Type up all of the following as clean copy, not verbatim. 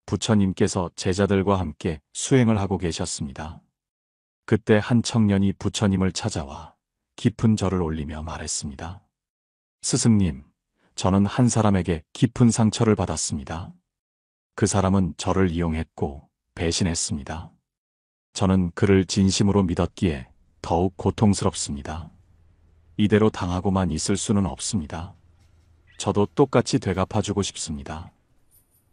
부처님께서 제자들과 함께 수행을 하고 계셨습니다. 그때 한 청년이 부처님을 찾아와 깊은 절을 올리며 말했습니다. 스승님, 저는 한 사람에게 깊은 상처를 받았습니다. 그 사람은 저를 이용했고 배신했습니다. 저는 그를 진심으로 믿었기에 더욱 고통스럽습니다. 이대로 당하고만 있을 수는 없습니다. 저도 똑같이 되갚아주고 싶습니다.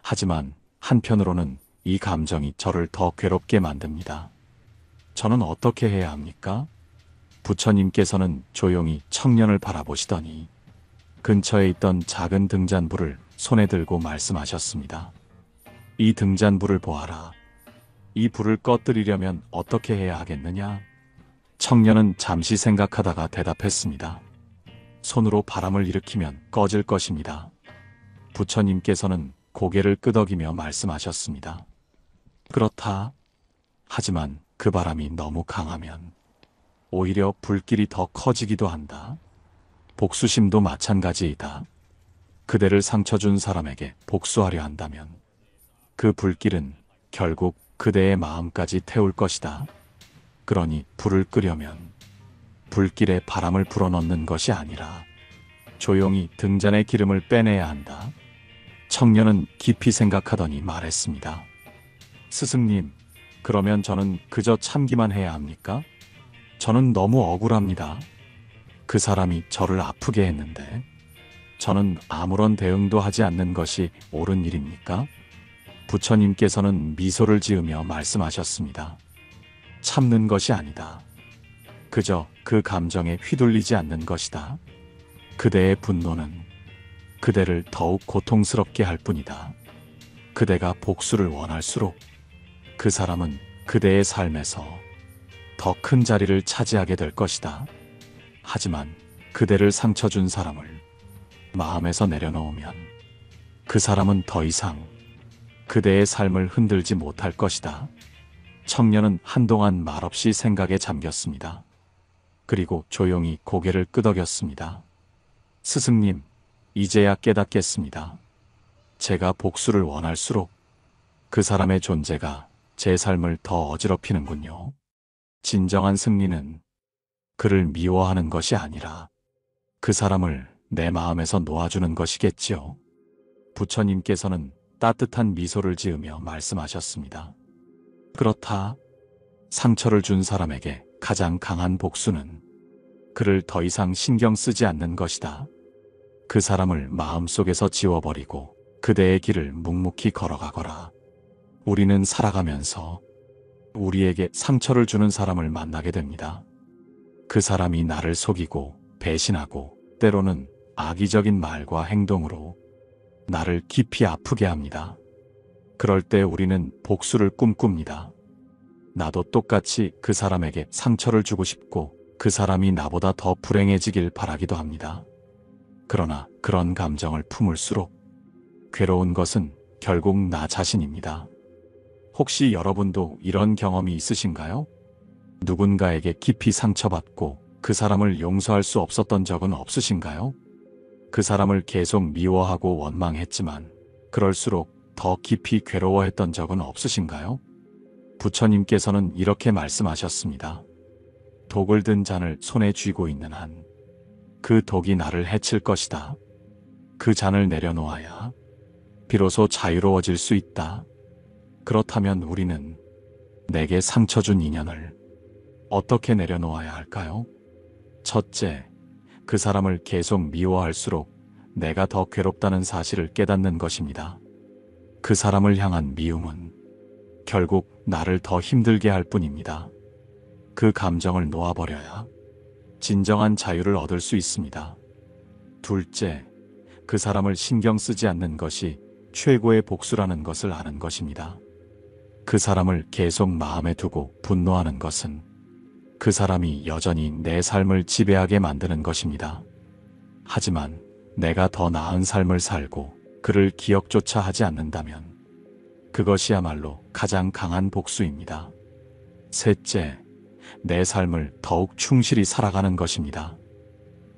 하지만 한편으로는 이 감정이 저를 더 괴롭게 만듭니다. 저는 어떻게 해야 합니까? 부처님께서는 조용히 청년을 바라보시더니 근처에 있던 작은 등잔불을 손에 들고 말씀하셨습니다. 이 등잔불을 보아라. 이 불을 꺼뜨리려면 어떻게 해야 하겠느냐? 청년은 잠시 생각하다가 대답했습니다. 손으로 바람을 일으키면 꺼질 것입니다. 부처님께서는 고개를 끄덕이며 말씀하셨습니다. 그렇다. 하지만 그 바람이 너무 강하면 오히려 불길이 더 커지기도 한다. 복수심도 마찬가지이다. 그대를 상처 준 사람에게 복수하려 한다면 그 불길은 결국 그대의 마음까지 태울 것이다. 그러니 불을 끄려면 불길에 바람을 불어넣는 것이 아니라 조용히 등잔의 기름을 빼내야 한다. 청년은 깊이 생각하더니 말했습니다. 스승님, 그러면 저는 그저 참기만 해야 합니까? 저는 너무 억울합니다. 그 사람이 저를 아프게 했는데 저는 아무런 대응도 하지 않는 것이 옳은 일입니까? 부처님께서는 미소를 지으며 말씀하셨습니다. 참는 것이 아니다. 그저 그 감정에 휘둘리지 않는 것이다. 그대의 분노는 그대를 더욱 고통스럽게 할 뿐이다. 그대가 복수를 원할수록 그 사람은 그대의 삶에서 더 큰 자리를 차지하게 될 것이다. 하지만 그대를 상처 준 사람을 마음에서 내려놓으면 그 사람은 더 이상 그대의 삶을 흔들지 못할 것이다. 청년은 한동안 말없이 생각에 잠겼습니다. 그리고 조용히 고개를 끄덕였습니다. 스승님, 이제야 깨닫겠습니다. 제가 복수를 원할수록 그 사람의 존재가 제 삶을 더 어지럽히는군요. 진정한 승리는 그를 미워하는 것이 아니라 그 사람을 내 마음에서 놓아주는 것이겠지요. 부처님께서는 따뜻한 미소를 지으며 말씀하셨습니다. 그렇다. 상처를 준 사람에게 가장 강한 복수는 그를 더 이상 신경 쓰지 않는 것이다. 그 사람을 마음속에서 지워버리고 그대의 길을 묵묵히 걸어가거라. 우리는 살아가면서 우리에게 상처를 주는 사람을 만나게 됩니다. 그 사람이 나를 속이고 배신하고 때로는 악의적인 말과 행동으로 나를 깊이 아프게 합니다. 그럴 때 우리는 복수를 꿈꿉니다. 나도 똑같이 그 사람에게 상처를 주고 싶고 그 사람이 나보다 더 불행해지길 바라기도 합니다. 그러나 그런 감정을 품을수록 괴로운 것은 결국 나 자신입니다. 혹시 여러분도 이런 경험이 있으신가요? 누군가에게 깊이 상처받고 그 사람을 용서할 수 없었던 적은 없으신가요? 그 사람을 계속 미워하고 원망했지만 그럴수록 더 깊이 괴로워했던 적은 없으신가요? 부처님께서는 이렇게 말씀하셨습니다. 독을 든 잔을 손에 쥐고 있는 한 그 독이 나를 해칠 것이다. 그 잔을 내려놓아야 비로소 자유로워질 수 있다. 그렇다면 우리는 내게 상처 준 인연을 어떻게 내려놓아야 할까요? 첫째, 그 사람을 계속 미워할수록 내가 더 괴롭다는 사실을 깨닫는 것입니다. 그 사람을 향한 미움은 결국 나를 더 힘들게 할 뿐입니다. 그 감정을 놓아버려야 진정한 자유를 얻을 수 있습니다. 둘째, 그 사람을 신경 쓰지 않는 것이 최고의 복수라는 것을 아는 것입니다. 그 사람을 계속 마음에 두고 분노하는 것은 그 사람이 여전히 내 삶을 지배하게 만드는 것입니다. 하지만 내가 더 나은 삶을 살고 그를 기억조차 하지 않는다면 그것이야말로 가장 강한 복수입니다. 셋째, 내 삶을 더욱 충실히 살아가는 것입니다.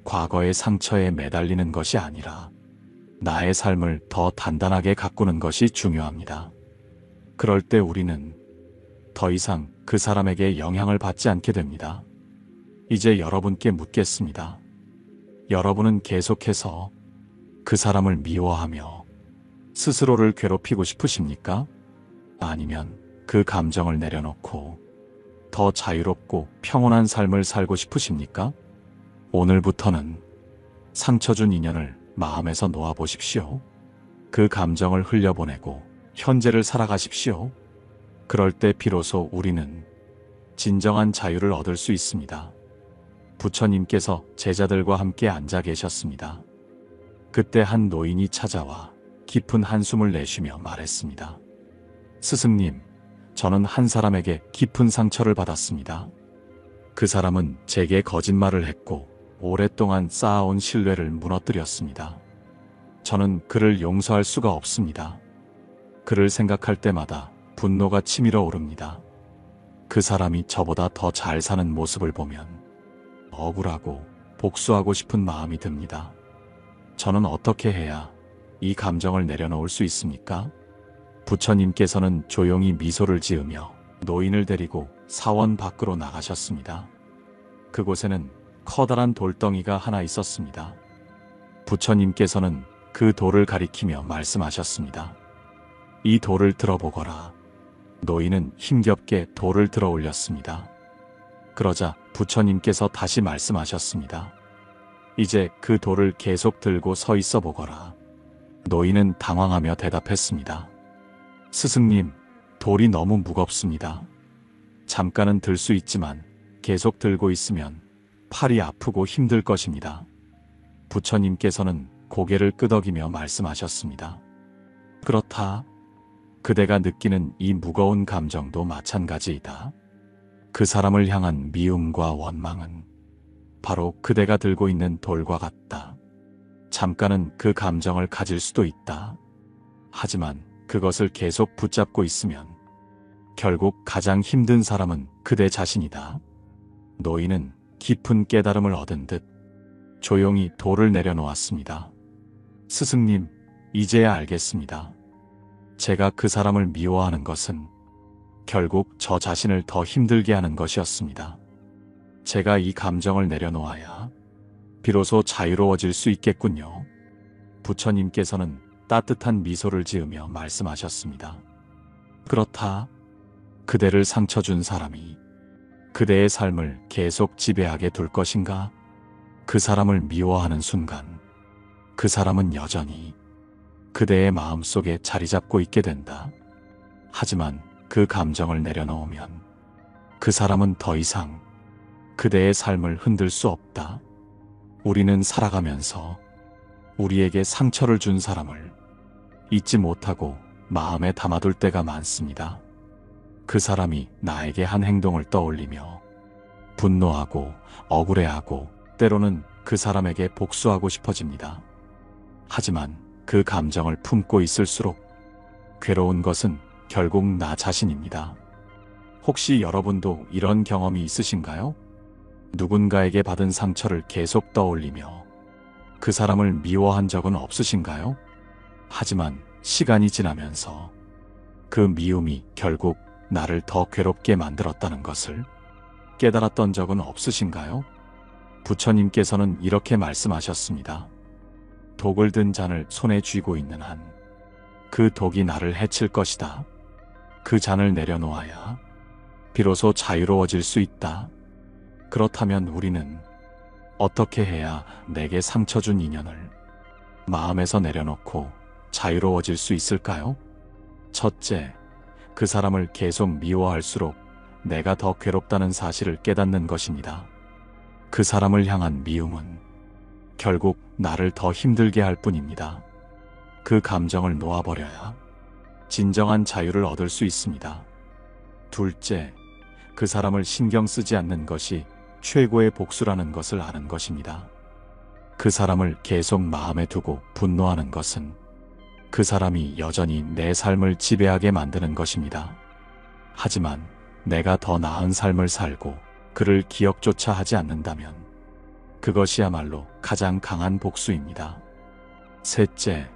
과거의 상처에 매달리는 것이 아니라 나의 삶을 더 단단하게 가꾸는 것이 중요합니다. 그럴 때 우리는 더 이상 그 사람에게 영향을 받지 않게 됩니다. 이제 여러분께 묻겠습니다. 여러분은 계속해서 그 사람을 미워하며 스스로를 괴롭히고 싶으십니까? 아니면 그 감정을 내려놓고 더 자유롭고 평온한 삶을 살고 싶으십니까? 오늘부터는 상처 준 인연을 마음에서 놓아보십시오. 그 감정을 흘려보내고 현재를 살아가십시오. 그럴 때 비로소 우리는 진정한 자유를 얻을 수 있습니다. 부처님께서 제자들과 함께 앉아 계셨습니다. 그때 한 노인이 찾아와 깊은 한숨을 내쉬며 말했습니다. 스승님, 저는 한 사람에게 깊은 상처를 받았습니다. 그 사람은 제게 거짓말을 했고 오랫동안 쌓아온 신뢰를 무너뜨렸습니다. 저는 그를 용서할 수가 없습니다. 그를 생각할 때마다 분노가 치밀어 오릅니다. 그 사람이 저보다 더 잘 사는 모습을 보면 억울하고 복수하고 싶은 마음이 듭니다. 저는 어떻게 해야 이 감정을 내려놓을 수 있습니까? 부처님께서는 조용히 미소를 지으며 노인을 데리고 사원 밖으로 나가셨습니다. 그곳에는 커다란 돌덩이가 하나 있었습니다. 부처님께서는 그 돌을 가리키며 말씀하셨습니다. 이 돌을 들어보거라. 노인은 힘겹게 돌을 들어 올렸습니다. 그러자 부처님께서 다시 말씀하셨습니다. 이제 그 돌을 계속 들고 서 있어 보거라. 노인은 당황하며 대답했습니다. 스승님, 돌이 너무 무겁습니다. 잠깐은 들 수 있지만 계속 들고 있으면 팔이 아프고 힘들 것입니다. 부처님께서는 고개를 끄덕이며 말씀하셨습니다. 그렇다. 그대가 느끼는 이 무거운 감정도 마찬가지이다. 그 사람을 향한 미움과 원망은 바로 그대가 들고 있는 돌과 같다. 잠깐은 그 감정을 가질 수도 있다. 하지만 그것을 계속 붙잡고 있으면 결국 가장 힘든 사람은 그대 자신이다. 노인은 깊은 깨달음을 얻은 듯 조용히 돌을 내려놓았습니다. 스승님, 이제야 알겠습니다. 제가 그 사람을 미워하는 것은 결국 저 자신을 더 힘들게 하는 것이었습니다. 제가 이 감정을 내려놓아야 비로소 자유로워질 수 있겠군요. 부처님께서는 따뜻한 미소를 지으며 말씀하셨습니다. 그렇다. 그대를 상처 준 사람이 그대의 삶을 계속 지배하게 둘 것인가? 그 사람을 미워하는 순간 그 사람은 여전히 그대의 마음속에 자리 잡고 있게 된다. 하지만 그 감정을 내려놓으면 그 사람은 더 이상 그대의 삶을 흔들 수 없다. 우리는 살아가면서 우리에게 상처를 준 사람을 잊지 못하고 마음에 담아둘 때가 많습니다. 그 사람이 나에게 한 행동을 떠올리며 분노하고 억울해하고 때로는 그 사람에게 복수하고 싶어집니다. 하지만 그 감정을 품고 있을수록 괴로운 것은 결국 나 자신입니다. 혹시 여러분도 이런 경험이 있으신가요? 누군가에게 받은 상처를 계속 떠올리며 그 사람을 미워한 적은 없으신가요? 하지만 시간이 지나면서 그 미움이 결국 나를 더 괴롭게 만들었다는 것을 깨달았던 적은 없으신가요? 부처님께서는 이렇게 말씀하셨습니다. 독을 든 잔을 손에 쥐고 있는 한 그 독이 나를 해칠 것이다. 그 잔을 내려놓아야 비로소 자유로워질 수 있다. 그렇다면 우리는 어떻게 해야 내게 상처 준 인연을 마음에서 내려놓고 자유로워질 수 있을까요? 첫째, 그 사람을 계속 미워할수록 내가 더 괴롭다는 사실을 깨닫는 것입니다. 그 사람을 향한 미움은 결국 나를 더 힘들게 할 뿐입니다. 그 감정을 놓아버려야 진정한 자유를 얻을 수 있습니다. 둘째, 그 사람을 신경 쓰지 않는 것이 최고의 복수라는 것을 아는 것입니다. 그 사람을 계속 마음에 두고 분노하는 것은 그 사람이 여전히 내 삶을 지배하게 만드는 것입니다. 하지만 내가 더 나은 삶을 살고 그를 기억조차 하지 않는다면 그것이야말로 가장 강한 복수입니다. 셋째,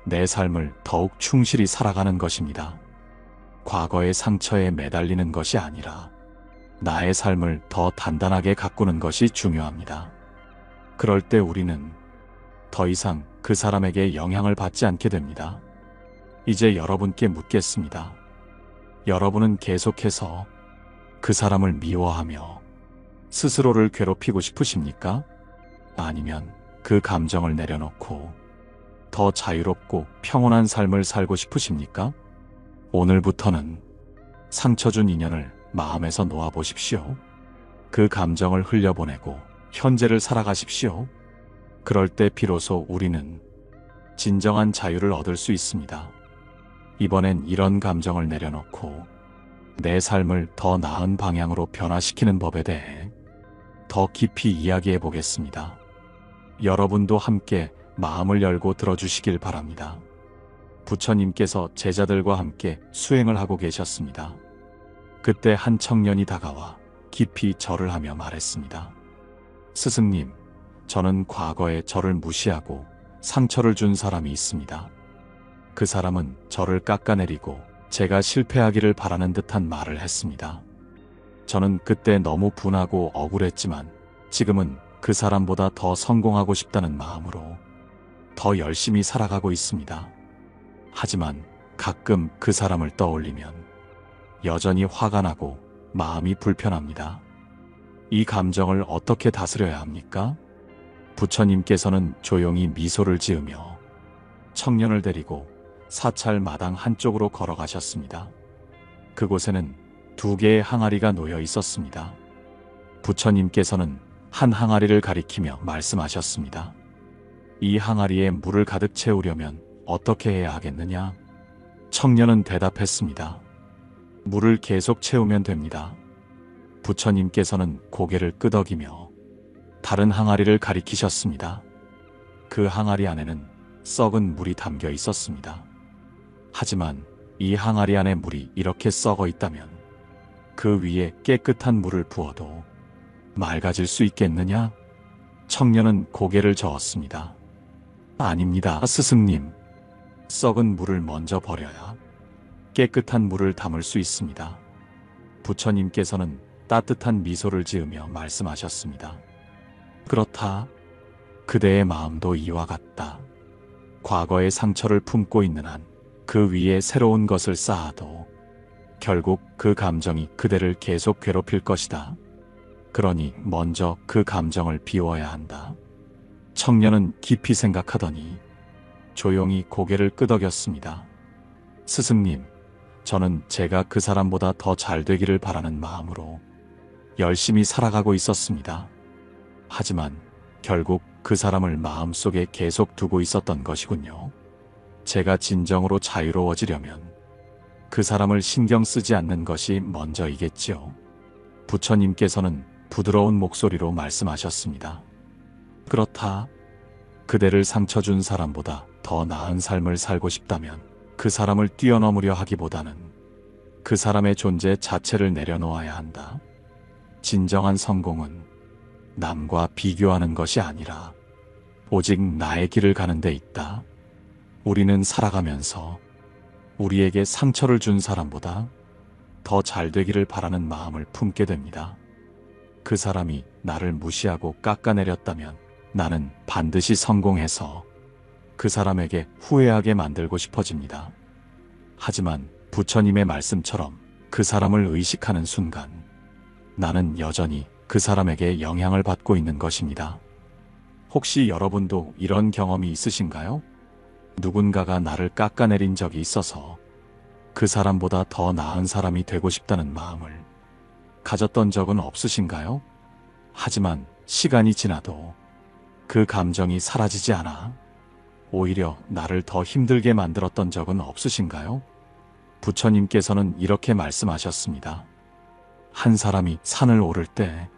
내 삶을 더욱 충실히 살아가는 것입니다. 과거의 상처에 매달리는 것이 아니라 나의 삶을 더 단단하게 가꾸는 것이 중요합니다. 그럴 때 우리는 더 이상 그 사람에게 영향을 받지 않게 됩니다. 이제 여러분께 묻겠습니다. 여러분은 계속해서 그 사람을 미워하며 스스로를 괴롭히고 싶으십니까? 아니면 그 감정을 내려놓고 더 자유롭고 평온한 삶을 살고 싶으십니까? 오늘부터는 상처 준 인연을 마음에서 놓아보십시오. 그 감정을 흘려보내고 현재를 살아가십시오. 그럴 때 비로소 우리는 진정한 자유를 얻을 수 있습니다. 이번엔 이런 감정을 내려놓고 내 삶을 더 나은 방향으로 변화시키는 법에 대해 더 깊이 이야기해 보겠습니다. 여러분도 함께 마음을 열고 들어주시길 바랍니다. 부처님께서 제자들과 함께 수행을 하고 계셨습니다. 그때 한 청년이 다가와 깊이 절을 하며 말했습니다. 스승님, 저는 과거에 저를 무시하고 상처를 준 사람이 있습니다. 그 사람은 저를 깎아내리고 제가 실패하기를 바라는 듯한 말을 했습니다. 저는 그때 너무 분하고 억울했지만 지금은 그 사람보다 더 성공하고 싶다는 마음으로 더 열심히 살아가고 있습니다. 하지만 가끔 그 사람을 떠올리면 여전히 화가 나고 마음이 불편합니다. 이 감정을 어떻게 다스려야 합니까? 부처님께서는 조용히 미소를 지으며 청년을 데리고 사찰 마당 한쪽으로 걸어가셨습니다. 그곳에는 2개의 항아리가 놓여 있었습니다. 부처님께서는 한 항아리를 가리키며 말씀하셨습니다. 이 항아리에 물을 가득 채우려면 어떻게 해야 하겠느냐? 청년은 대답했습니다. 물을 계속 채우면 됩니다. 부처님께서는 고개를 끄덕이며 다른 항아리를 가리키셨습니다. 그 항아리 안에는 썩은 물이 담겨 있었습니다. 하지만 이 항아리 안에 물이 이렇게 썩어 있다면 그 위에 깨끗한 물을 부어도 맑아질 수 있겠느냐? 청년은 고개를 저었습니다. 아닙니다, 스승님. 썩은 물을 먼저 버려야 깨끗한 물을 담을 수 있습니다. 부처님께서는 따뜻한 미소를 지으며 말씀하셨습니다. 그렇다. 그대의 마음도 이와 같다. 과거의 상처를 품고 있는 한 그 위에 새로운 것을 쌓아도 결국 그 감정이 그대를 계속 괴롭힐 것이다. 그러니 먼저 그 감정을 비워야 한다. 청년은 깊이 생각하더니 조용히 고개를 끄덕였습니다. 스승님, 저는 제가 그 사람보다 더 잘 되기를 바라는 마음으로 열심히 살아가고 있었습니다. 하지만 결국 그 사람을 마음속에 계속 두고 있었던 것이군요. 제가 진정으로 자유로워지려면 그 사람을 신경 쓰지 않는 것이 먼저이겠지요. 부처님께서는 부드러운 목소리로 말씀하셨습니다. 그렇다. 그대를 상처 준 사람보다 더 나은 삶을 살고 싶다면 그 사람을 뛰어넘으려 하기보다는 그 사람의 존재 자체를 내려놓아야 한다. 진정한 성공은 남과 비교하는 것이 아니라 오직 나의 길을 가는 데 있다. 우리는 살아가면서 우리에게 상처를 준 사람보다 더 잘 되기를 바라는 마음을 품게 됩니다. 그 사람이 나를 무시하고 깎아내렸다면 나는 반드시 성공해서 그 사람에게 후회하게 만들고 싶어집니다. 하지만 부처님의 말씀처럼 그 사람을 의식하는 순간 나는 여전히 그 사람에게 영향을 받고 있는 것입니다. 혹시 여러분도 이런 경험이 있으신가요? 누군가가 나를 깎아내린 적이 있어서 그 사람보다 더 나은 사람이 되고 싶다는 마음을 가졌던 적은 없으신가요? 하지만 시간이 지나도 그 감정이 사라지지 않아 오히려 나를 더 힘들게 만들었던 적은 없으신가요? 부처님께서는 이렇게 말씀하셨습니다. 한 사람이 산을 오를 때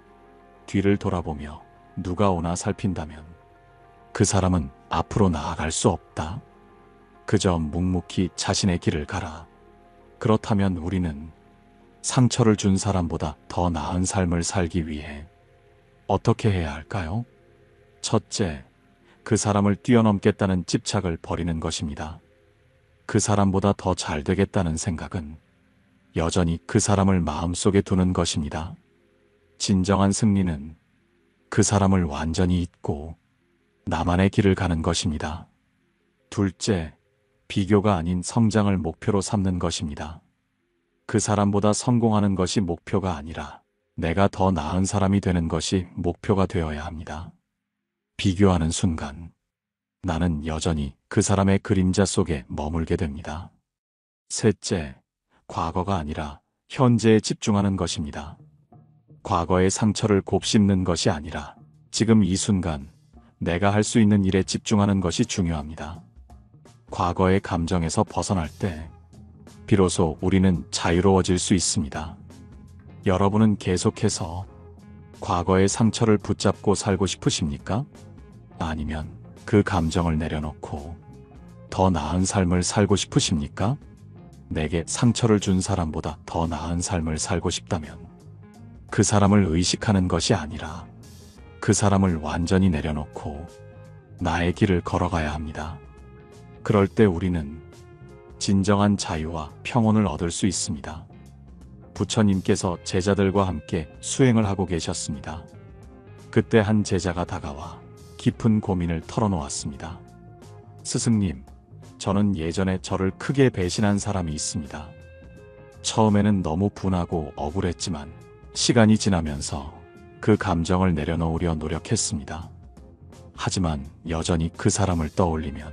뒤를 돌아보며 누가 오나 살핀다면 그 사람은 앞으로 나아갈 수 없다. 그저 묵묵히 자신의 길을 가라. 그렇다면 우리는 상처를 준 사람보다 더 나은 삶을 살기 위해 어떻게 해야 할까요? 첫째, 그 사람을 뛰어넘겠다는 집착을 버리는 것입니다. 그 사람보다 더 잘 되겠다는 생각은 여전히 그 사람을 마음속에 두는 것입니다. 진정한 승리는 그 사람을 완전히 잊고 나만의 길을 가는 것입니다. 둘째, 비교가 아닌 성장을 목표로 삼는 것입니다. 그 사람보다 성공하는 것이 목표가 아니라 내가 더 나은 사람이 되는 것이 목표가 되어야 합니다. 비교하는 순간 나는 여전히 그 사람의 그림자 속에 머물게 됩니다. 셋째, 과거가 아니라 현재에 집중하는 것입니다. 과거의 상처를 곱씹는 것이 아니라 지금 이 순간 내가 할 수 있는 일에 집중하는 것이 중요합니다. 과거의 감정에서 벗어날 때 비로소 우리는 자유로워질 수 있습니다. 여러분은 계속해서 과거의 상처를 붙잡고 살고 싶으십니까? 아니면 그 감정을 내려놓고 더 나은 삶을 살고 싶으십니까? 내게 상처를 준 사람보다 더 나은 삶을 살고 싶다면 그 사람을 의식하는 것이 아니라 그 사람을 완전히 내려놓고 나의 길을 걸어가야 합니다. 그럴 때 우리는 진정한 자유와 평온을 얻을 수 있습니다. 부처님께서 제자들과 함께 수행을 하고 계셨습니다. 그때 한 제자가 다가와 깊은 고민을 털어놓았습니다. 스승님, 저는 예전에 저를 크게 배신한 사람이 있습니다. 처음에는 너무 분하고 억울했지만 시간이 지나면서 그 감정을 내려놓으려 노력했습니다. 하지만 여전히 그 사람을 떠올리면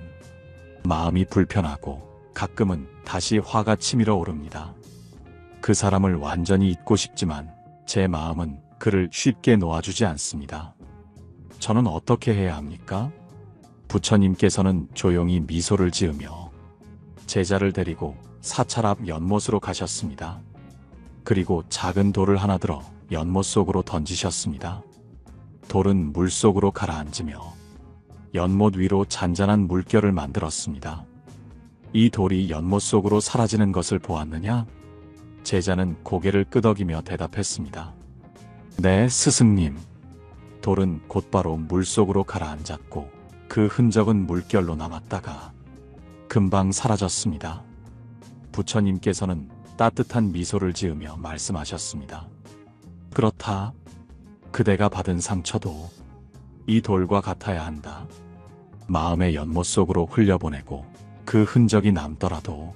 마음이 불편하고 가끔은 다시 화가 치밀어 오릅니다. 그 사람을 완전히 잊고 싶지만 제 마음은 그를 쉽게 놓아주지 않습니다. 저는 어떻게 해야 합니까? 부처님께서는 조용히 미소를 지으며 제자를 데리고 사찰 앞 연못으로 가셨습니다. 그리고 작은 돌을 하나 들어 연못 속으로 던지셨습니다. 돌은 물 속으로 가라앉으며 연못 위로 잔잔한 물결을 만들었습니다. 이 돌이 연못 속으로 사라지는 것을 보았느냐? 제자는 고개를 끄덕이며 대답했습니다. 네, 스승님. 돌은 곧바로 물 속으로 가라앉았고 그 흔적은 물결로 남았다가 금방 사라졌습니다. 부처님께서는 따뜻한 미소를 지으며 말씀하셨습니다. 그렇다. 그대가 받은 상처도 이 돌과 같아야 한다. 마음의 연못 속으로 흘려보내고 그 흔적이 남더라도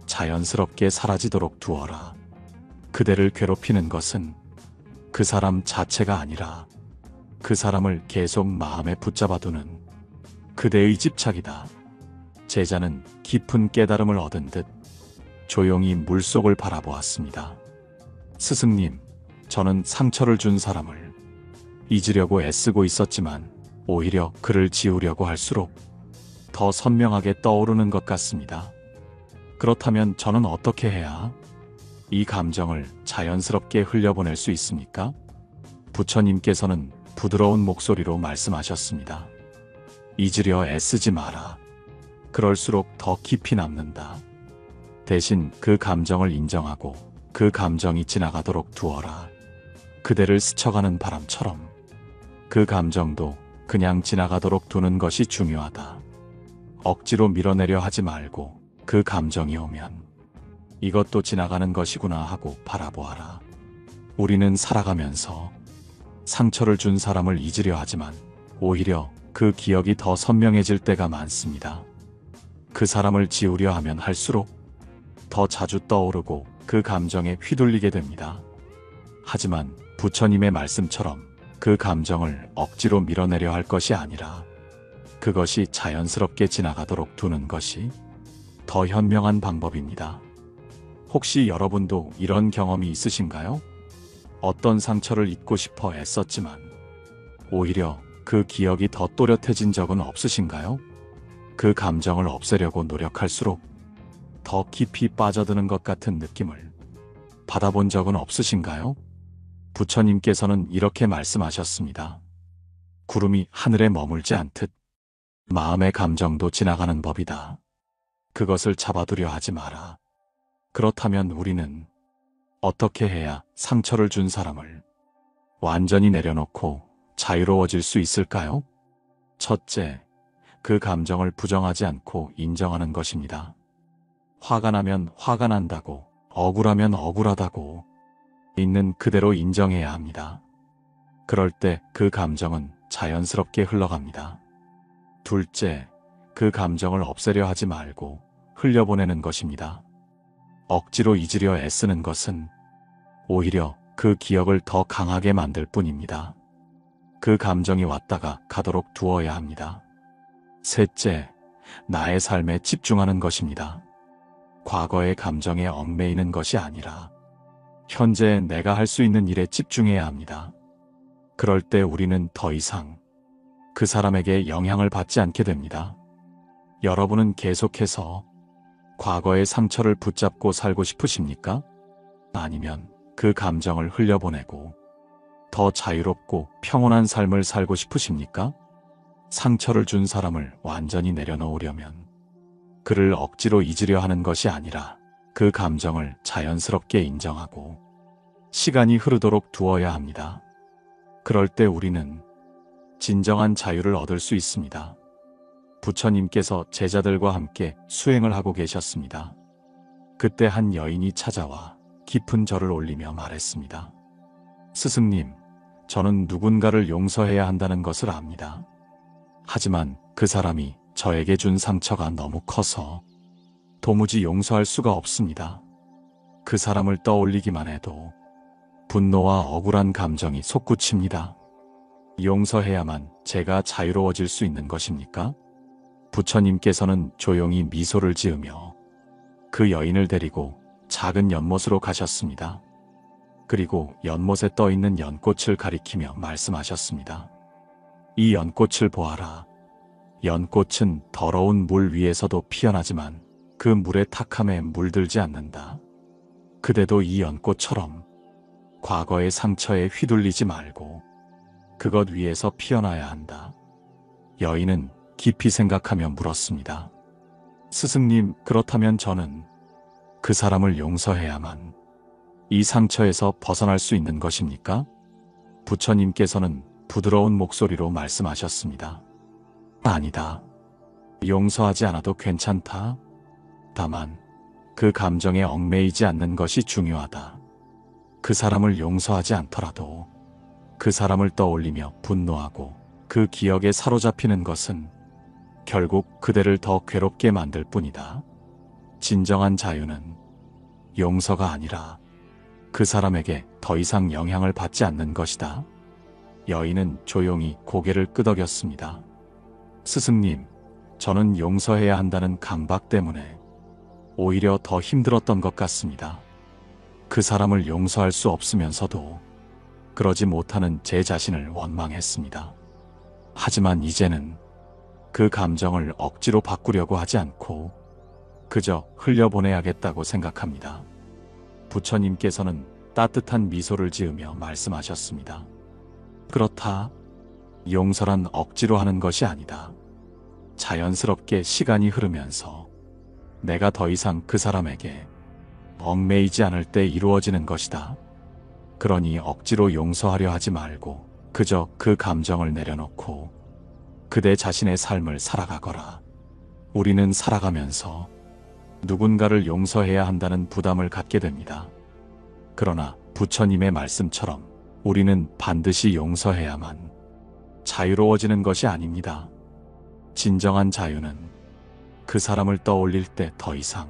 자연스럽게 사라지도록 두어라. 그대를 괴롭히는 것은 그 사람 자체가 아니라 그 사람을 계속 마음에 붙잡아두는 그대의 집착이다. 제자는 깊은 깨달음을 얻은 듯 조용히 물속을 바라보았습니다. 스승님, 저는 상처를 준 사람을 잊으려고 애쓰고 있었지만 오히려 그를 지우려고 할수록 더 선명하게 떠오르는 것 같습니다. 그렇다면 저는 어떻게 해야 이 감정을 자연스럽게 흘려보낼 수 있습니까? 부처님께서는 부드러운 목소리로 말씀하셨습니다. 잊으려 애쓰지 마라. 그럴수록 더 깊이 남는다. 대신 그 감정을 인정하고 그 감정이 지나가도록 두어라. 그대를 스쳐가는 바람처럼 그 감정도 그냥 지나가도록 두는 것이 중요하다. 억지로 밀어내려 하지 말고 그 감정이 오면 이것도 지나가는 것이구나 하고 바라보아라. 우리는 살아가면서 상처를 준 사람을 잊으려 하지만 오히려 그 기억이 더 선명해질 때가 많습니다. 그 사람을 지우려 하면 할수록 더 자주 떠오르고 그 감정에 휘둘리게 됩니다. 하지만 부처님의 말씀처럼 그 감정을 억지로 밀어내려 할 것이 아니라 그것이 자연스럽게 지나가도록 두는 것이 더 현명한 방법입니다. 혹시 여러분도 이런 경험이 있으신가요? 어떤 상처를 잊고 싶어 애썼지만 오히려 그 기억이 더 또렷해진 적은 없으신가요? 그 감정을 없애려고 노력할수록 더 깊이 빠져드는 것 같은 느낌을 받아본 적은 없으신가요? 부처님께서는 이렇게 말씀하셨습니다. 구름이 하늘에 머물지 않듯 마음의 감정도 지나가는 법이다. 그것을 잡아두려 하지 마라. 그렇다면 우리는 어떻게 해야 상처를 준 사람을 완전히 내려놓고 자유로워질 수 있을까요? 첫째, 그 감정을 부정하지 않고 인정하는 것입니다. 화가 나면 화가 난다고 억울하면 억울하다고 있는 그대로 인정해야 합니다. 그럴 때 그 감정은 자연스럽게 흘러갑니다. 둘째, 그 감정을 없애려 하지 말고 흘려보내는 것입니다. 억지로 잊으려 애쓰는 것은 오히려 그 기억을 더 강하게 만들 뿐입니다. 그 감정이 왔다가 가도록 두어야 합니다. 셋째, 나의 삶에 집중하는 것입니다. 과거의 감정에 얽매이는 것이 아니라 현재 내가 할 수 있는 일에 집중해야 합니다. 그럴 때 우리는 더 이상 그 사람에게 영향을 받지 않게 됩니다. 여러분은 계속해서 과거의 상처를 붙잡고 살고 싶으십니까? 아니면 그 감정을 흘려보내고 더 자유롭고 평온한 삶을 살고 싶으십니까? 상처를 준 사람을 완전히 내려놓으려면 그를 억지로 잊으려 하는 것이 아니라 그 감정을 자연스럽게 인정하고 시간이 흐르도록 두어야 합니다. 그럴 때 우리는 진정한 자유를 얻을 수 있습니다. 부처님께서 제자들과 함께 수행을 하고 계셨습니다. 그때 한 여인이 찾아와 깊은 절을 올리며 말했습니다. 스승님, 저는 누군가를 용서해야 한다는 것을 압니다. 하지만 그 사람이 저에게 준 상처가 너무 커서 도무지 용서할 수가 없습니다. 그 사람을 떠올리기만 해도 분노와 억울한 감정이 솟구칩니다. 용서해야만 제가 자유로워질 수 있는 것입니까? 부처님께서는 조용히 미소를 지으며 그 여인을 데리고 작은 연못으로 가셨습니다. 그리고 연못에 떠있는 연꽃을 가리키며 말씀하셨습니다. 이 연꽃을 보아라. 연꽃은 더러운 물 위에서도 피어나지만 그 물의 탁함에 물들지 않는다. 그대도 이 연꽃처럼 과거의 상처에 휘둘리지 말고 그것 위에서 피어나야 한다. 여인은 깊이 생각하며 물었습니다. 스승님, 그렇다면 저는 그 사람을 용서해야만 이 상처에서 벗어날 수 있는 것입니까? 부처님께서는 부드러운 목소리로 말씀하셨습니다. 아니다. 용서하지 않아도 괜찮다. 다만 그 감정에 얽매이지 않는 것이 중요하다. 그 사람을 용서하지 않더라도 그 사람을 떠올리며 분노하고 그 기억에 사로잡히는 것은 결국 그대를 더 괴롭게 만들 뿐이다. 진정한 자유는 용서가 아니라 그 사람에게 더 이상 영향을 받지 않는 것이다. 여인은 조용히 고개를 끄덕였습니다. 스승님, 저는 용서해야 한다는 강박 때문에 오히려 더 힘들었던 것 같습니다. 그 사람을 용서할 수 없으면서도 그러지 못하는 제 자신을 원망했습니다. 하지만 이제는 그 감정을 억지로 바꾸려고 하지 않고 그저 흘려보내야겠다고 생각합니다. 부처님께서는 따뜻한 미소를 지으며 말씀하셨습니다. 그렇다. 용서란 억지로 하는 것이 아니다. 자연스럽게 시간이 흐르면서 내가 더 이상 그 사람에게 얽매이지 않을 때 이루어지는 것이다. 그러니 억지로 용서하려 하지 말고 그저 그 감정을 내려놓고 그대 자신의 삶을 살아가거라. 우리는 살아가면서 누군가를 용서해야 한다는 부담을 갖게 됩니다. 그러나 부처님의 말씀처럼 우리는 반드시 용서해야만 자유로워지는 것이 아닙니다. 진정한 자유는 그 사람을 떠올릴 때 더 이상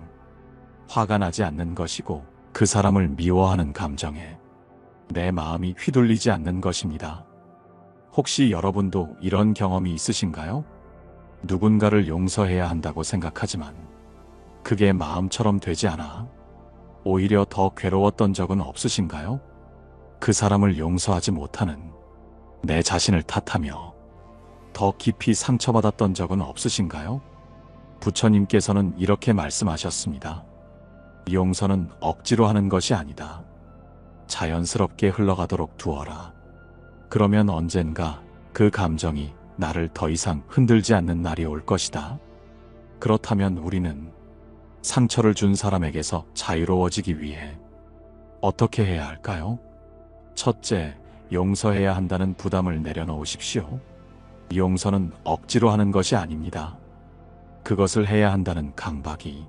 화가 나지 않는 것이고 그 사람을 미워하는 감정에 내 마음이 휘둘리지 않는 것입니다. 혹시 여러분도 이런 경험이 있으신가요? 누군가를 용서해야 한다고 생각하지만 그게 마음처럼 되지 않아 오히려 더 괴로웠던 적은 없으신가요? 그 사람을 용서하지 못하는 내 자신을 탓하며 더 깊이 상처받았던 적은 없으신가요? 부처님께서는 이렇게 말씀하셨습니다. 용서는 억지로 하는 것이 아니다. 자연스럽게 흘러가도록 두어라. 그러면 언젠가 그 감정이 나를 더 이상 흔들지 않는 날이 올 것이다. 그렇다면 우리는 상처를 준 사람에게서 자유로워지기 위해 어떻게 해야 할까요? 첫째, 용서해야 한다는 부담을 내려놓으십시오. 용서는 억지로 하는 것이 아닙니다. 그것을 해야 한다는 강박이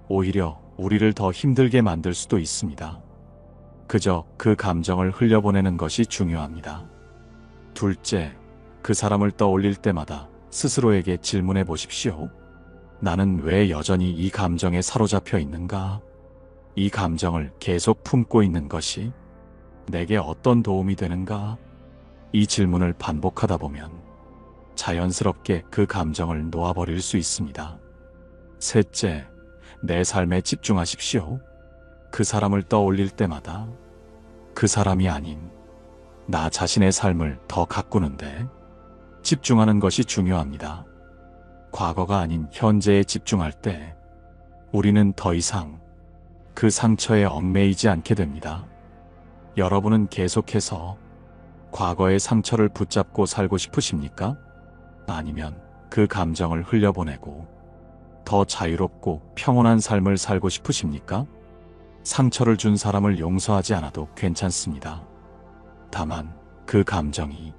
오히려 우리를 더 힘들게 만들 수도 있습니다. 그저 그 감정을 흘려보내는 것이 중요합니다. 둘째, 그 사람을 떠올릴 때마다 스스로에게 질문해 보십시오. 나는 왜 여전히 이 감정에 사로잡혀 있는가? 이 감정을 계속 품고 있는 것이 내게 어떤 도움이 되는가? 이 질문을 반복하다 보면 자연스럽게 그 감정을 놓아버릴 수 있습니다. 셋째, 내 삶에 집중하십시오. 그 사람을 떠올릴 때마다 그 사람이 아닌 나 자신의 삶을 더 가꾸는데 집중하는 것이 중요합니다. 과거가 아닌 현재에 집중할 때 우리는 더 이상 그 상처에 얽매이지 않게 됩니다. 여러분은 계속해서 과거의 상처를 붙잡고 살고 싶으십니까? 아니면 그 감정을 흘려보내고 더 자유롭고 평온한 삶을 살고 싶으십니까? 상처를 준 사람을 용서하지 않아도 괜찮습니다. 다만 그 감정이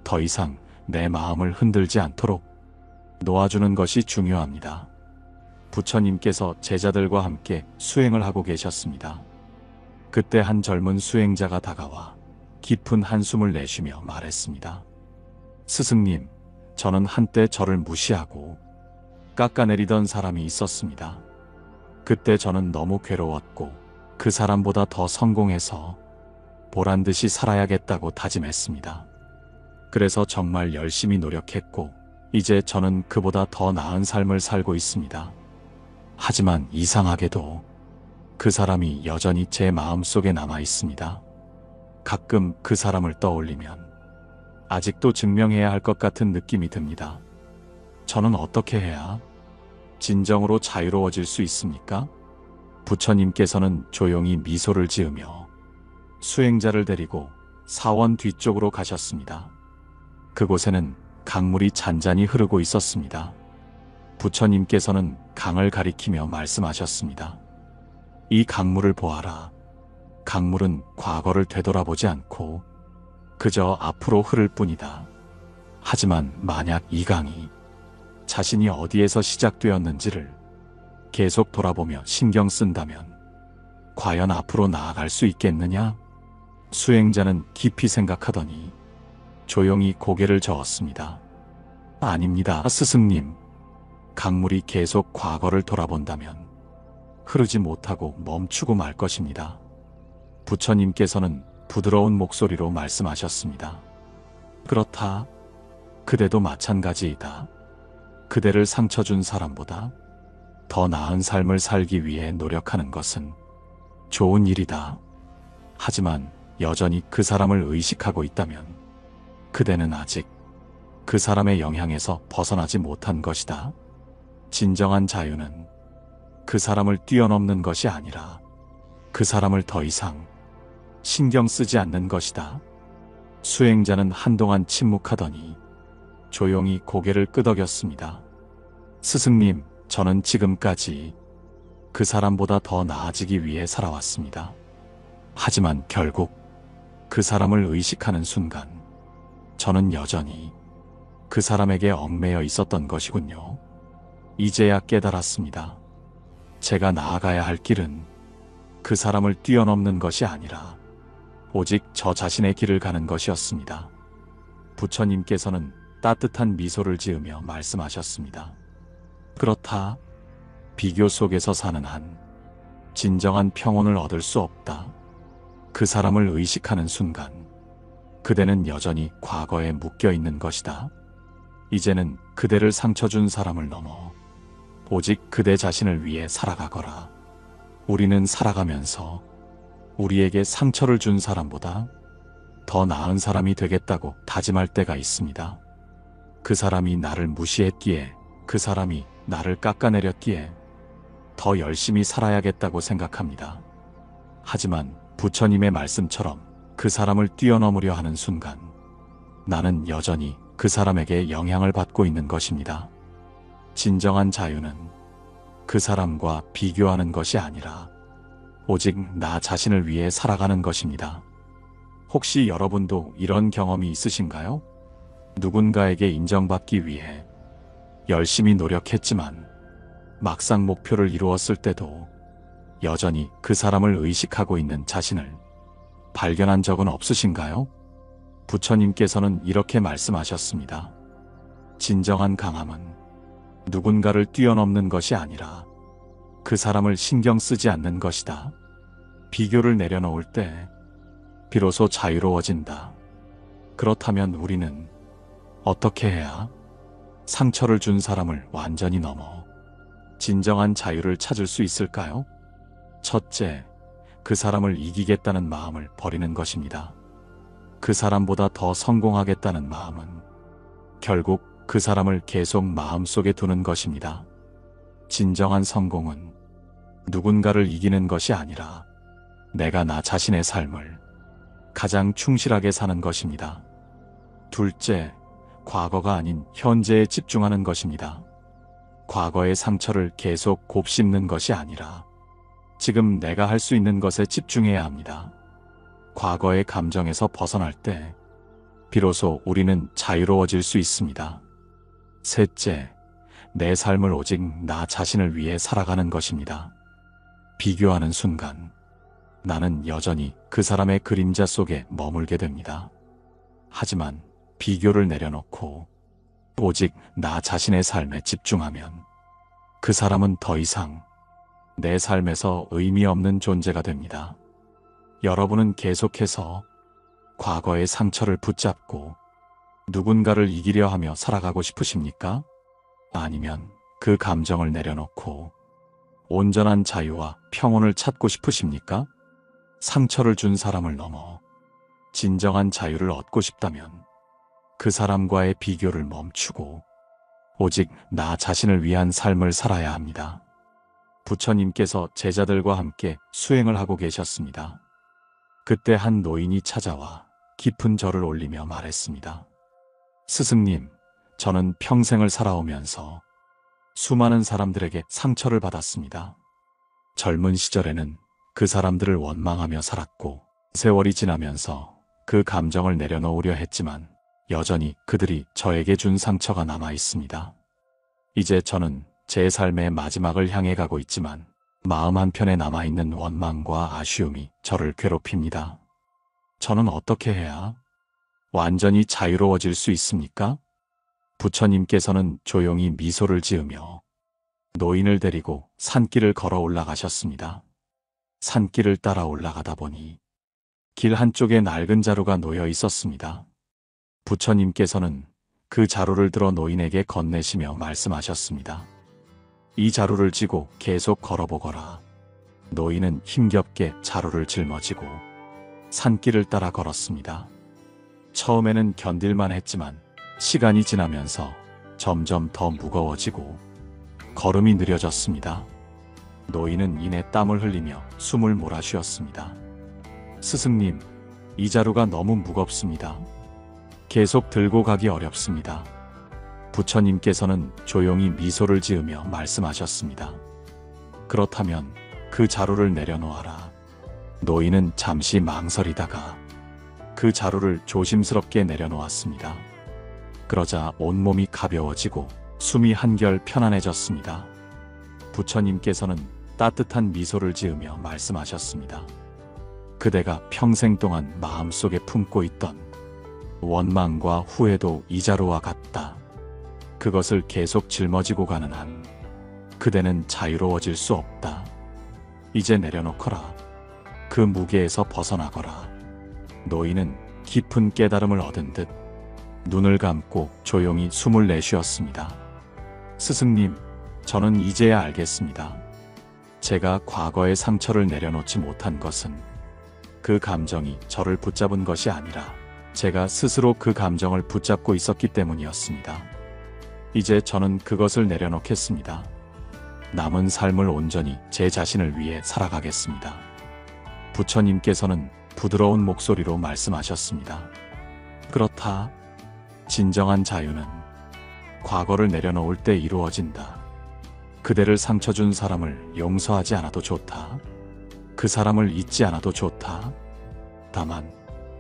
더 이상 내 마음을 흔들지 않도록 놓아주는 것이 중요합니다. 부처님께서 제자들과 함께 수행을 하고 계셨습니다. 그때 한 젊은 수행자가 다가와 깊은 한숨을 내쉬며 말했습니다. 스승님, 저는 한때 저를 무시하고 깎아내리던 사람이 있었습니다. 그때 저는 너무 괴로웠고 그 사람보다 더 성공해서 보란듯이 살아야겠다고 다짐했습니다. 그래서 정말 열심히 노력했고 이제 저는 그보다 더 나은 삶을 살고 있습니다. 하지만 이상하게도 그 사람이 여전히 제 마음속에 남아 있습니다. 가끔 그 사람을 떠올리면 아직도 증명해야 할 것 같은 느낌이 듭니다. 저는 어떻게 해야 진정으로 자유로워질 수 있습니까? 부처님께서는 조용히 미소를 지으며 수행자를 데리고 사원 뒤쪽으로 가셨습니다. 그곳에는 강물이 잔잔히 흐르고 있었습니다. 부처님께서는 강을 가리키며 말씀하셨습니다. 이 강물을 보아라. 강물은 과거를 되돌아보지 않고 그저 앞으로 흐를 뿐이다. 하지만 만약 이 강이 자신이 어디에서 시작되었는지를 계속 돌아보며 신경 쓴다면 과연 앞으로 나아갈 수 있겠느냐? 수행자는 깊이 생각하더니 조용히 고개를 저었습니다. 아닙니다, 스승님. 강물이 계속 과거를 돌아본다면 흐르지 못하고 멈추고 말 것입니다. 부처님께서는 부드러운 목소리로 말씀하셨습니다. 그렇다. 그대도 마찬가지이다. 그대를 상처 준 사람보다 더 나은 삶을 살기 위해 노력하는 것은 좋은 일이다. 하지만 여전히 그 사람을 의식하고 있다면 그대는 아직 그 사람의 영향에서 벗어나지 못한 것이다. 진정한 자유는 그 사람을 뛰어넘는 것이 아니라 그 사람을 더 이상 신경 쓰지 않는 것이다. 수행자는 한동안 침묵하더니 조용히 고개를 끄덕였습니다. 스승님, 저는 지금까지 그 사람보다 더 나아지기 위해 살아왔습니다. 하지만 결국 그 사람을 의식하는 순간 저는 여전히 그 사람에게 얽매여 있었던 것이군요. 이제야 깨달았습니다. 제가 나아가야 할 길은 그 사람을 뛰어넘는 것이 아니라 오직 저 자신의 길을 가는 것이었습니다. 부처님께서는 따뜻한 미소를 지으며 말씀하셨습니다. 그렇다. 비교 속에서 사는 한 진정한 평온을 얻을 수 없다. 그 사람을 의식하는 순간 그대는 여전히 과거에 묶여 있는 것이다. 이제는 그대를 상처 준 사람을 넘어 오직 그대 자신을 위해 살아가거라. 우리는 살아가면서 우리에게 상처를 준 사람보다 더 나은 사람이 되겠다고 다짐할 때가 있습니다. 그 사람이 나를 무시했기에, 그 사람이 나를 깎아내렸기에 더 열심히 살아야겠다고 생각합니다. 하지만 부처님의 말씀처럼 그 사람을 뛰어넘으려 하는 순간 나는 여전히 그 사람에게 영향을 받고 있는 것입니다. 진정한 자유는 그 사람과 비교하는 것이 아니라 오직 나 자신을 위해 살아가는 것입니다. 혹시 여러분도 이런 경험이 있으신가요? 누군가에게 인정받기 위해 열심히 노력했지만 막상 목표를 이루었을 때도 여전히 그 사람을 의식하고 있는 자신을 발견한 적은 없으신가요? 부처님께서는 이렇게 말씀하셨습니다. 진정한 강함은 누군가를 뛰어넘는 것이 아니라 그 사람을 신경 쓰지 않는 것이다. 비교를 내려놓을 때 비로소 자유로워진다. 그렇다면 우리는 어떻게 해야 상처를 준 사람을 완전히 넘어 진정한 자유를 찾을 수 있을까요? 첫째, 그 사람을 이기겠다는 마음을 버리는 것입니다. 그 사람보다 더 성공하겠다는 마음은 결국 그 사람을 계속 마음속에 두는 것입니다. 진정한 성공은 누군가를 이기는 것이 아니라 내가 나 자신의 삶을 가장 충실하게 사는 것입니다. 둘째, 과거가 아닌 현재에 집중하는 것입니다. 과거의 상처를 계속 곱씹는 것이 아니라 지금 내가 할 수 있는 것에 집중해야 합니다. 과거의 감정에서 벗어날 때 비로소 우리는 자유로워질 수 있습니다. 셋째, 내 삶을 오직 나 자신을 위해 살아가는 것입니다. 비교하는 순간 나는 여전히 그 사람의 그림자 속에 머물게 됩니다. 하지만 비교를 내려놓고 오직 나 자신의 삶에 집중하면 그 사람은 더 이상 내 삶에서 의미 없는 존재가 됩니다. 여러분은 계속해서 과거의 상처를 붙잡고 누군가를 이기려 하며 살아가고 싶으십니까? 아니면 그 감정을 내려놓고 온전한 자유와 평온을 찾고 싶으십니까? 상처를 준 사람을 넘어 진정한 자유를 얻고 싶다면 그 사람과의 비교를 멈추고 오직 나 자신을 위한 삶을 살아야 합니다. 부처님께서 제자들과 함께 수행을 하고 계셨습니다. 그때 한 노인이 찾아와 깊은 절을 올리며 말했습니다. 스승님, 저는 평생을 살아오면서 수많은 사람들에게 상처를 받았습니다. 젊은 시절에는 그 사람들을 원망하며 살았고 세월이 지나면서 그 감정을 내려놓으려 했지만 여전히 그들이 저에게 준 상처가 남아 있습니다. 이제 저는 제 삶의 마지막을 향해 가고 있지만 마음 한편에 남아있는 원망과 아쉬움이 저를 괴롭힙니다. 저는 어떻게 해야 완전히 자유로워질 수 있습니까? 부처님께서는 조용히 미소를 지으며 노인을 데리고 산길을 걸어 올라가셨습니다. 산길을 따라 올라가다 보니 길 한쪽에 낡은 자루가 놓여 있었습니다. 부처님께서는 그 자루를 들어 노인에게 건네시며 말씀하셨습니다. 이 자루를 쥐고 계속 걸어보거라. 노인은 힘겹게 자루를 짊어지고 산길을 따라 걸었습니다. 처음에는 견딜만 했지만 시간이 지나면서 점점 더 무거워지고 걸음이 느려졌습니다. 노인은 이내 땀을 흘리며 숨을 몰아쉬었습니다. 스승님, 이 자루가 너무 무겁습니다. 계속 들고 가기 어렵습니다. 부처님께서는 조용히 미소를 지으며 말씀하셨습니다. 그렇다면 그 자루를 내려놓아라. 노인은 잠시 망설이다가 그 자루를 조심스럽게 내려놓았습니다. 그러자 온몸이 가벼워지고 숨이 한결 편안해졌습니다. 부처님께서는 따뜻한 미소를 지으며 말씀하셨습니다. 그대가 평생 동안 마음속에 품고 있던 원망과 후회도 이 자루와 같다. 그것을 계속 짊어지고 가는 한 그대는 자유로워질 수 없다. 이제 내려놓거라. 그 무게에서 벗어나거라. 노인은 깊은 깨달음을 얻은 듯 눈을 감고 조용히 숨을 내쉬었습니다. 스승님, 저는 이제야 알겠습니다. 제가 과거의 상처를 내려놓지 못한 것은 그 감정이 저를 붙잡은 것이 아니라 제가 스스로 그 감정을 붙잡고 있었기 때문이었습니다. 이제 저는 그것을 내려놓겠습니다. 남은 삶을 온전히 제 자신을 위해 살아가겠습니다. 부처님께서는 부드러운 목소리로 말씀하셨습니다. 그렇다. 진정한 자유는 과거를 내려놓을 때 이루어진다. 그대를 상처 준 사람을 용서하지 않아도 좋다. 그 사람을 잊지 않아도 좋다. 다만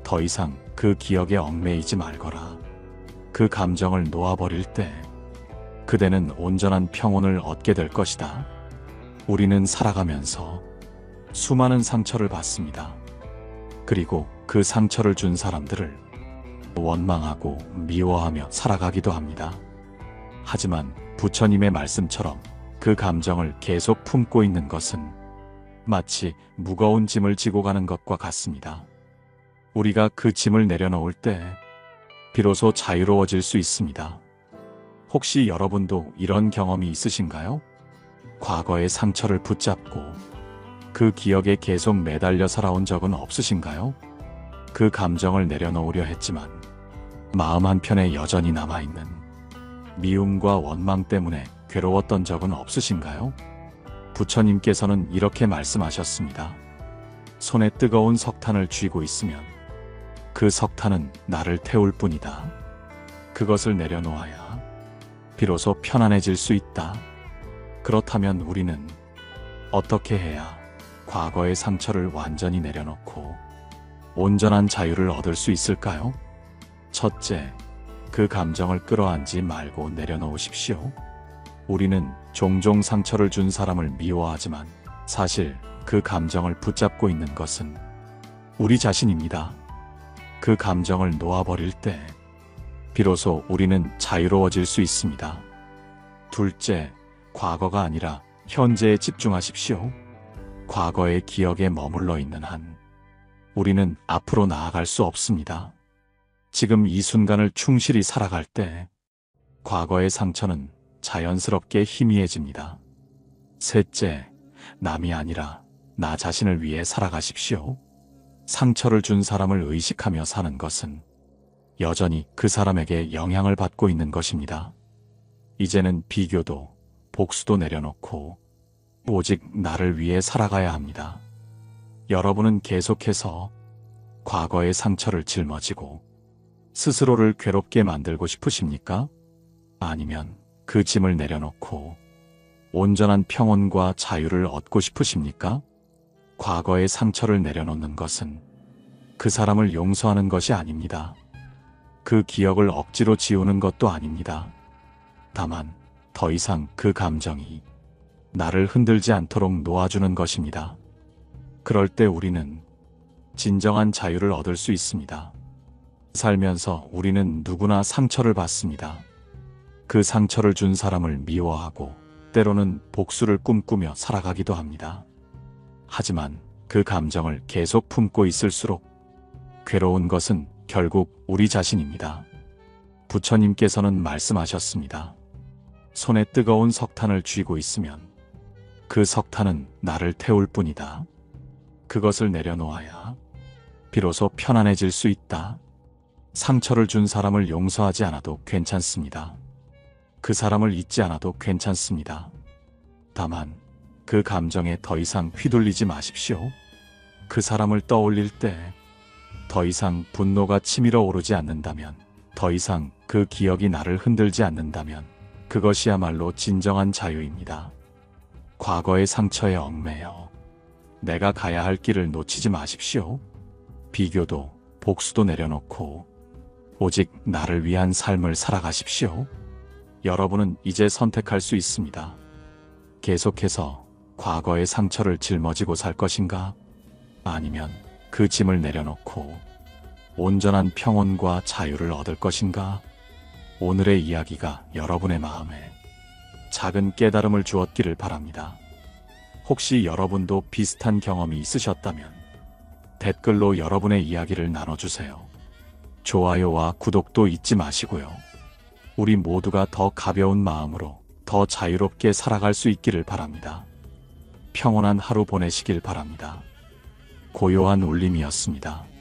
더 이상 그 기억에 얽매이지 말거라. 그 감정을 놓아버릴 때 그대는 온전한 평온을 얻게 될 것이다. 우리는 살아가면서 수많은 상처를 받습니다. 그리고 그 상처를 준 사람들을 원망하고 미워하며 살아가기도 합니다. 하지만 부처님의 말씀처럼 그 감정을 계속 품고 있는 것은 마치 무거운 짐을 지고 가는 것과 같습니다. 우리가 그 짐을 내려놓을 때 비로소 자유로워질 수 있습니다. 혹시 여러분도 이런 경험이 있으신가요? 과거의 상처를 붙잡고 그 기억에 계속 매달려 살아온 적은 없으신가요? 그 감정을 내려놓으려 했지만 마음 한편에 여전히 남아있는 미움과 원망 때문에 괴로웠던 적은 없으신가요? 부처님께서는 이렇게 말씀하셨습니다. 손에 뜨거운 석탄을 쥐고 있으면 그 석탄은 나를 태울 뿐이다. 그것을 내려놓아야 비로소 편안해질 수 있다. 그렇다면 우리는 어떻게 해야 과거의 상처를 완전히 내려놓고 온전한 자유를 얻을 수 있을까요? 첫째, 그 감정을 끌어안지 말고 내려놓으십시오. 우리는 종종 상처를 준 사람을 미워하지만 사실 그 감정을 붙잡고 있는 것은 우리 자신입니다. 그 감정을 놓아버릴 때 비로소 우리는 자유로워질 수 있습니다. 둘째, 과거가 아니라 현재에 집중하십시오. 과거의 기억에 머물러 있는 한 우리는 앞으로 나아갈 수 없습니다. 지금 이 순간을 충실히 살아갈 때 과거의 상처는 자연스럽게 희미해집니다. 셋째, 남이 아니라 나 자신을 위해 살아가십시오. 상처를 준 사람을 의식하며 사는 것은 여전히 그 사람에게 영향을 받고 있는 것입니다. 이제는 비교도 복수도 내려놓고 오직 나를 위해 살아가야 합니다. 여러분은 계속해서 과거의 상처를 짊어지고 스스로를 괴롭게 만들고 싶으십니까? 아니면 그 짐을 내려놓고 온전한 평온과 자유를 얻고 싶으십니까? 과거의 상처를 내려놓는 것은 그 사람을 용서하는 것이 아닙니다. 그 기억을 억지로 지우는 것도 아닙니다. 다만 더 이상 그 감정이 나를 흔들지 않도록 놓아주는 것입니다. 그럴 때 우리는 진정한 자유를 얻을 수 있습니다. 살면서 우리는 누구나 상처를 받습니다. 그 상처를 준 사람을 미워하고 때로는 복수를 꿈꾸며 살아가기도 합니다. 하지만 그 감정을 계속 품고 있을수록 괴로운 것은 결국 우리 자신입니다. 부처님께서는 말씀하셨습니다. 손에 뜨거운 석탄을 쥐고 있으면 그 석탄은 나를 태울 뿐이다. 그것을 내려놓아야 비로소 편안해질 수 있다. 상처를 준 사람을 용서하지 않아도 괜찮습니다. 그 사람을 잊지 않아도 괜찮습니다. 다만 그 감정에 더 이상 휘둘리지 마십시오. 그 사람을 떠올릴 때 더 이상 분노가 치밀어 오르지 않는다면, 더 이상 그 기억이 나를 흔들지 않는다면 그것이야말로 진정한 자유입니다. 과거의 상처에 얽매여 내가 가야 할 길을 놓치지 마십시오. 비교도 복수도 내려놓고 오직 나를 위한 삶을 살아가십시오. 여러분은 이제 선택할 수 있습니다. 계속해서 과거의 상처를 짊어지고 살 것인가? 아니면 그 짐을 내려놓고 온전한 평온과 자유를 얻을 것인가? 오늘의 이야기가 여러분의 마음에 작은 깨달음을 주었기를 바랍니다. 혹시 여러분도 비슷한 경험이 있으셨다면 댓글로 여러분의 이야기를 나눠주세요. 좋아요와 구독도 잊지 마시고요. 우리 모두가 더 가벼운 마음으로 더 자유롭게 살아갈 수 있기를 바랍니다. 평온한 하루 보내시길 바랍니다. 고요한 울림이었습니다.